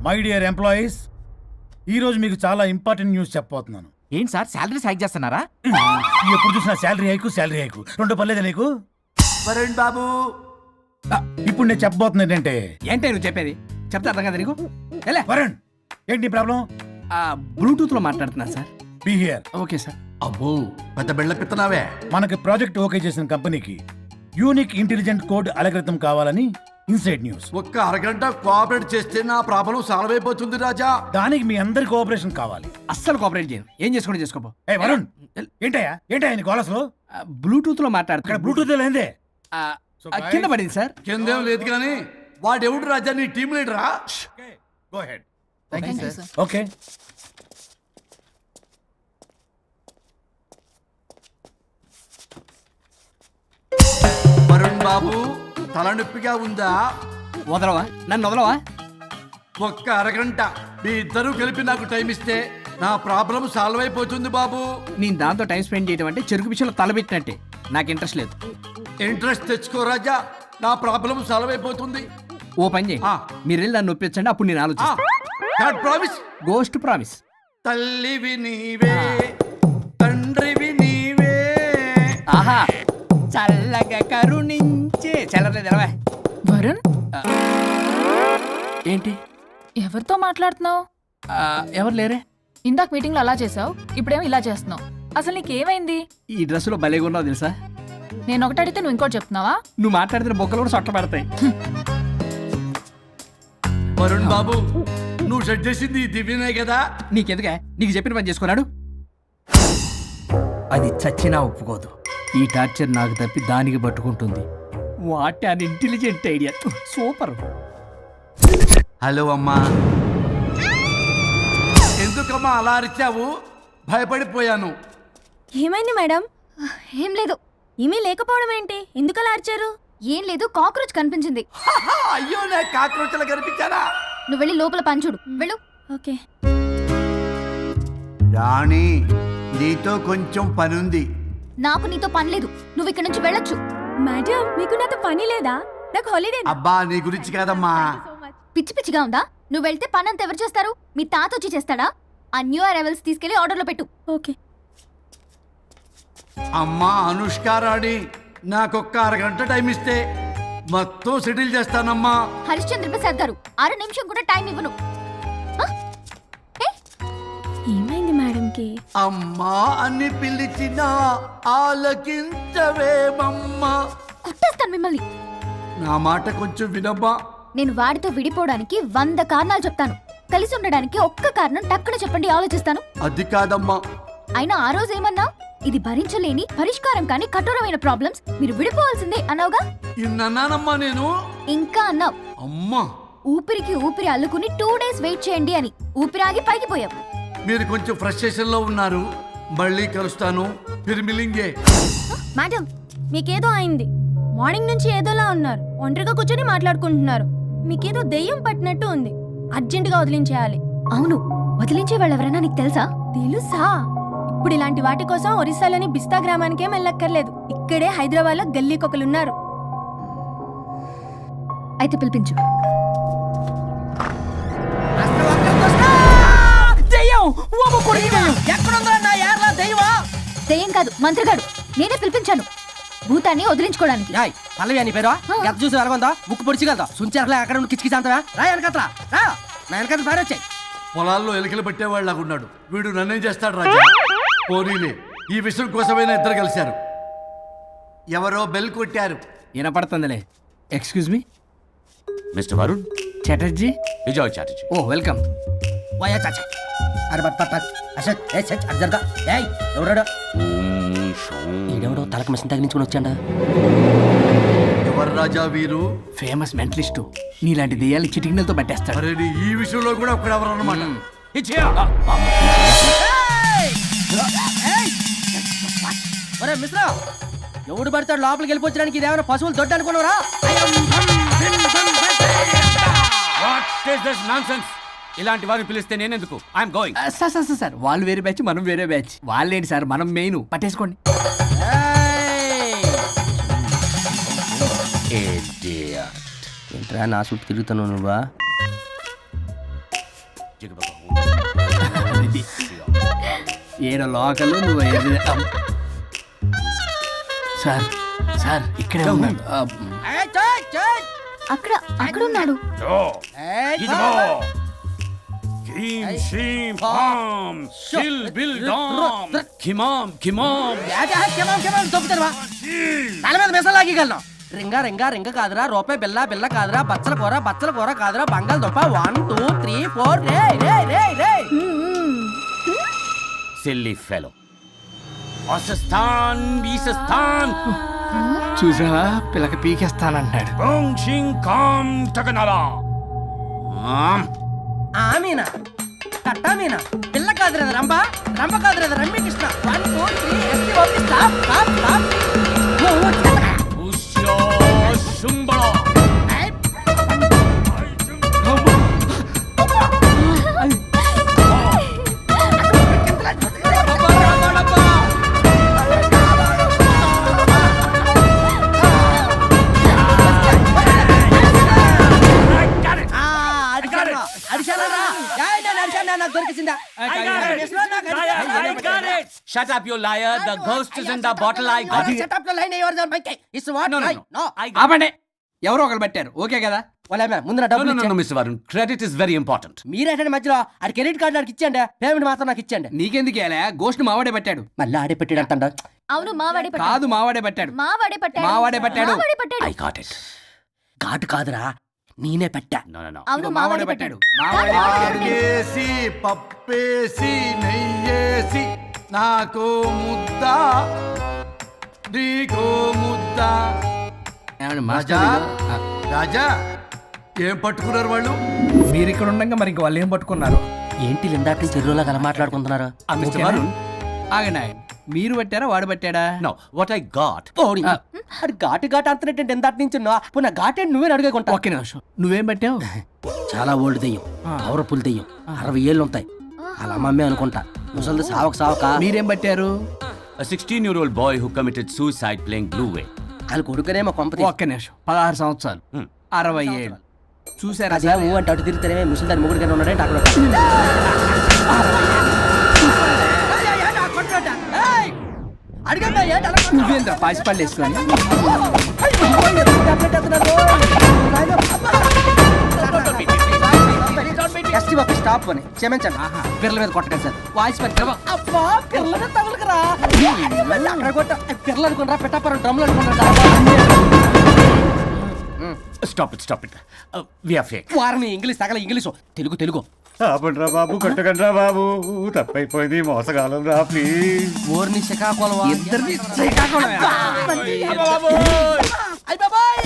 My dear employees, ఈరోజు మీకు చాలా ఇంపార్టెంట్ న్యూస్ చెప్పబోతున్నాను. ఏంటి సార్ శాలరీస్ హైక్ చేస్తున్నారా? ఎప్పుడు చూసినా శాలరీ హైకు రెండు పర్లేదు నీకు. వరుణ్ బాబు, ఇప్పుడు నేను చెప్పబోతున్నా ఏంటంటే, ఏంటే నువ్వు చెప్పేది? చెప్తా అర్థం కదా నీకు? ఎలా వరుణ్, ఏంటి ప్రాబ్లం? బ్లూటూత్ లో మాట్లాడుతున్నా sir. Be here. Okay sir. అబ్బో పెద్ద బిళ్ళ పిత్తనావే. మనకి ప్రాజెక్ట్ ఓకే చేసిన కంపెనీకి యూనిక్ ఇంటెలిజెంట్ కోడ్ అలకృతం కావాలని ఇన్సైడ్ న్యూస్. ఒక్క అరగంట కోఆపరేట్ చేస్తే నా ప్రాబ్లం సాల్వ్ అయిపోతుంది రాజా. దానికి మీ అందరి కోఆపరేషన్ కావాలి. అస్సలు కోఆపరేట్ చేయను. ఏం చేసుకోండి చేసుకోపో. ఏ వరుణ్, ఏంటయ్యా నీ కాలస్ లో? బ్లూటూత్ లో ఇక్కడ మాట్లాడుతున్నా. బ్లూటూత్ లేదే. కింద పడింది సార్. కిందేం లేదు కానీ వాడెవడు రాజా? నీ టీం లీడరా? Go ahead. Thank you sir. Okay. Varun Babu, తలనొప్పిగా ఉందా? వదలవా? నన్ను వదలవా? ఒక్క అరగంట మీ ఇద్దరు కలిపి నాకు టైం ఇస్తే నా ప్రాబ్లం సాల్వ్ అయిపోతుంది బాబు. నేను దాంతో టైం స్పెండ్ చేయడం అంటే చెరుకు పిచ్చలో తలబెట్టినట్టే. నాకు ఇంట్రెస్ట్ లేదు. ఇంట్రెస్ట్ తెచ్చుకో రాజా, నా ప్రాబ్లం సాల్వ్ అయిపోతుంది. ఓ పని చేయి, మీరు వెళ్ళి నన్ను ఒప్పించండి, అప్పుడు నేను ఆలోచిస్తాను. ప్రామిస్. Ghost promise. తల్లివి నీవే, తండ్రివి నీవే. ఆహా, చల్లగా కరుణించే. చల్లలేదు ఎలవా. వరుణ్, ఏంటి? ఎవరితో మాట్లాడుతున్నావు? ఎవరు లేరే? ఇందాక మీటింగ్ లో అలా చేసావు, ఇప్పుడేమో ఇలా చేస్తున్నావు. అసలు నీకేమైంది? ఈ డ్రెస్సులో భలేగా ఉన్నావు తెలుసా? నేను ఒకటి అడిగితే నువ్వు ఇంకోటి చెప్తున్నావా? నువ్వు మాట్లాడితే బొక్కలు కూడా సొట్ట పడతాయి. వరుణ్ బాబు, నువ్వు సెట్ చేసింది ఈ దివ్యనే కదా? నీకెందుకే? నీకు చెప్పిన పని చేసుకున్నాడు. అది చచ్చినా ఒప్పుకోదు. ఈ టార్చర్ నాకు తప్పి దానికి పట్టుకుంటుంది. What an intelligent idea. Super. Hello అమ్మా. ఎందుకమ్మా అలా అరిచావు? భయపడిపోయాను. ఏమైంది మేడం? ఏం లేదు. ఏమీ లేకపోవడం ఏంటి? ఎందుకలా అరిచారు? ఏం లేదు, కాక్రోచ్ కనిపించింది. అయ్యో, నేను కాక్రోచ్లు కనిపించానా? నువ్వు వెళ్ళి లోపల పని చూడు. వెళ్ళు. ఓకే. రాణి, నీతో కొంచెం పనుంది. నాకు నీతో పని లేదు. నువ్వు ఇక్కడ నుంచి వెళ్ళొచ్చు. మేడం, మీకు నాతో పని లేదా? నాకు హాలిడే. అబ్బా, నీ గురించి కాదమ్మా. పిచ్చి పిచ్చిగా ఉందా? నువ్వు వెళ్తే పని అంతా ఎవరు చేస్తారు? మీ తాత వచ్చి చేస్తాడా? ఆ న్యూ అరైవల్స్ తీసుకెళ్లి ఆర్డర్లో పెట్టు. ఓకే. అమ్మా అనుష్క రాణి, నాకొక్క అరగంట టైం ఇస్తే మొత్తం సెటిల్ చేస్తానమ్మా. హరిశ్చంద్ర ప్రసాద్ గారు, 6 నిమిషం కూడా టైం ఇవ్వను. ఏమైంది మేడంకి? అమ్మా అని పిలిచినా ఆలకించవేమమ్మా. కుట్టేస్తాను మిమ్మల్ని. నా మాట కొంచెం వినమ్మా. నేను వాడితో విడిపోవడానికి 100 కారణాలు చెప్తాను. కలిసి ఉండడానికి ఒక్క కారణం టక్కున చెప్పండి, ఆలోచిస్తాను. అది కాదమ్మా. అయినా ఆ రోజు ఏమన్నా? ఇది భరించలేని పరిష్కారం కాని కఠోరమైన ప్రాబ్లమ్స్, మీరు విడిపోవాల్సిందే అన్నావుగా. ఇన్నానమ్మా నేను. ఇంకా అన్నావు, అమ్మా ఊపిరికి ఊపిరి అల్లుకుని 2 డేస్ వెయిట్ చేయండి అని. ఊపిరాగి పైకి పోయావు. మీరు కొంచెం ఫ్రస్ట్రేషన్ లో ఉన్నారు. మళ్ళీ కలుస్తాను. ఫిర్మిలింగే. మేడం, మీకేదో అయింది. మార్నింగ్ నుంచి ఏదోలా ఉన్నారు. ఒంటరిగా కూర్చొని మాట్లాడుకుంటున్నారు. మీకేదో దెయ్యం పట్టినట్టు ఉంది. అర్జెంటుగా వదిలించేయాలి. అవును, వదిలించే వాళ్ళెవరైనా నీకు తెలుసా? తెలుసా? ఇప్పుడు ఇలాంటి వాటి కోసం ఒరిస్సాలోని బిస్తా గ్రామానికేం వెళ్ళక్కర్లేదు. ఇక్కడే హైదరాబాద్ లో గల్లీకొకలున్నారు. అయితే పిలిపించు. దెయ్యం కాదు, మంత్రిగాడు. నేనే పిలిపించాను భూతాన్ని వదిలించుకోవడానికి. పల్లవి అని పేరు ఎంత చూసి వెలగొందా? ముక్కు పొడిచిగలదా? సుంచరలే అక్కడ నుండి కిచ్కి అంతవా? రా వెనకట్రా, రా నా వెనకట్ల పారి వచ్చాయి. పొలాల్లో ఎలికలు పట్టేవాళ్ళకున్నాడు వీడు. నన్నేం చేస్తాడు రాజా? పోనీలే, ఈ విషయం కోసమైనా ఇద్దరు కలిశారు. ఎవరో బెల్ కొట్టారు. వినపడుతుందిలే. Excuse me mister Varun, Chatterjee. Vijay Chatterjee. Oh welcome. వాయా చాచా. అరే బట్ పట్ అసత్ ఏ సచ్ అర్జర్గా. ఏయ్ ఎవరాడు? ఈడెవడో తలకు మిషన్ తగిలించుకొని వచ్చాడా? ఎవరు రాజా వీరు? Famous mentalist. నీలాంటి దెయ్యాలు చిటికినలతో పట్టేస్తాడు. అరే ఈ విషయంలో కూడా ఒకడెవరు అన్నమాట. ఒరే మిశ్రా, ఎవడు పడతాడు లోపలికి వెళ్ళిపోవడానికి? ఇదేమైనా పశువులు దొడ్డు అనుకున్నారా? ఇలాంటి వారిని పిలిస్తే నేనెందుకు? I'm going. సార్ వాళ్ళు వేరే బ్యాచ్, మనం వేరే బ్యాచ్. వాళ్ళేంటి సార్, మనం మెయిన్. పట్టేసుకోండి. ఏంట్రా నా చుట్టూ తిరుగుతున్నావు నువ్వా? ఏడ లోకలు నువ్వు సార్ సార్ ఇక్కడే ఉన్నాడు అక్కడ అక్కడ ఉన్నాడు. తల మీద మెసలు లాగగలను. రింగా రింగా రింగ కాదురా, రూపాయి బిల్ల బిల్ల కాదురా, బచ్చల కూర కాదురా, బంగాళదుంప 1 2 3 4 రే రే రే రే. Silly fellow. Asistan, Bisistan. చూసావా పిల్లకి పీకేస్తానంటాడు. Bong Ching Kam Takanala. Meena కట్టా మీనా పిల్ల కాదురా రంభ, రంభ కాదురా రమ్మి Krishna. 1 2 3 S T O P stop stop stop. Usya Shumbala. Shut up, you liar. The ghost is in the bottle. I got it. ఆపండి, ఎవరో ఒకరు పెట్టారు ఓకే కదా. ముందు నా No, డబ్బులు no, no, Mr. Varun. Credit is very important. మీరేంటంటే మధ్యలో ఆడి క్రెడిట్ కార్డు నాకు ఇచ్చేయండి, పేమెంట్ మాత్రం నాకు ఇచ్చేయండి. నీకెందుకు గోస్ట్ మావాడే పెట్టాడు. మళ్ళీ ఆడే పెట్టాడు అంట. అవును మావాడే పట్టాడు. కాదు మావాడే పెట్టాడు. మావాడే పట్టాడు. మావాడే పట్టాడు. మావాడే పట్టాడు. I got it. ఘాటు కాదురా, నేనే పెట్టా. No, no, no. అవును ఇదిగో మావాడే పట్టాడు. ఆకేసి పప్పేసి నెయ్యేసి నాకు ముద్ద నీకో ముద్ద. రాజా రాజా ఏం పట్టుకున్నారు వాళ్ళు? మీరు ఇక్కడ ఉండగా మరి ఇంక వాళ్ళు ఏం పట్టుకున్నారు? ఏంటి లిందాటి చెరువులో కల మాట్లాడుకుంటున్నారు. Mr. Varun. ఆగనా, మీరు పట్టారా వాడు పట్టాడా? No, what I got. ఓడి అది ఘాటు ఘాటు అంటున్నట్టు ఎందాటి నుంచి నా ఘాటేంటి నువ్వే అడుగుకుంటా. ఒక్క నిమిషం, నువ్వేం పట్టావు? చాలా ఓల్డ్ దెయ్యం, పవర్ఫుల్ దెయ్యం, 60 ఏళ్ళు ఉంటాయి. అలా మమ్మీ అనుకుంటా. ముసలిది సావక మీరేం పట్టారు? A 16-year-old boy who committed suicide playing Blue Whale. వాళ్ళ కొడుకునేమో కొంపతి. ఒక్క నిమిషం, 16 సంవత్సరాలు, 60 ఏళ్ళు చూసారా? అదే ఊ అంటే అటు తిరుగుతానే ముసలి దాని ముగ్గురు ఉన్నాడంటే అక్కడ నువ్వేంద్ర పాసిపళ్ళు వేసుకొని స్టాప్ అని క్షమించండి. పిల్లల మీద కొట్టకండి సార్. వాయిస్ అబ్బా పిల్లల మీద తగులుకురా. అక్కడ కొట్ట పిల్లలు అనుకున్నారా, పెట్టాపరం డ్రమ్లు అనుకున్నారా. Stop it. We are fake. వారిని ఇంగ్లీష్ తగల ఇంగ్లీషు తెలుగు తెలుగు. ఆపండ్రా బాబు, కొట్టకండ్రా బాబు, తప్పైపోయింది, మోసగాలం రా ప్లీజ్. ఊరిని శ్రీకాకుళం ఇద్దరిని శ్రీకాకుళం. అయ్ బాబాయ్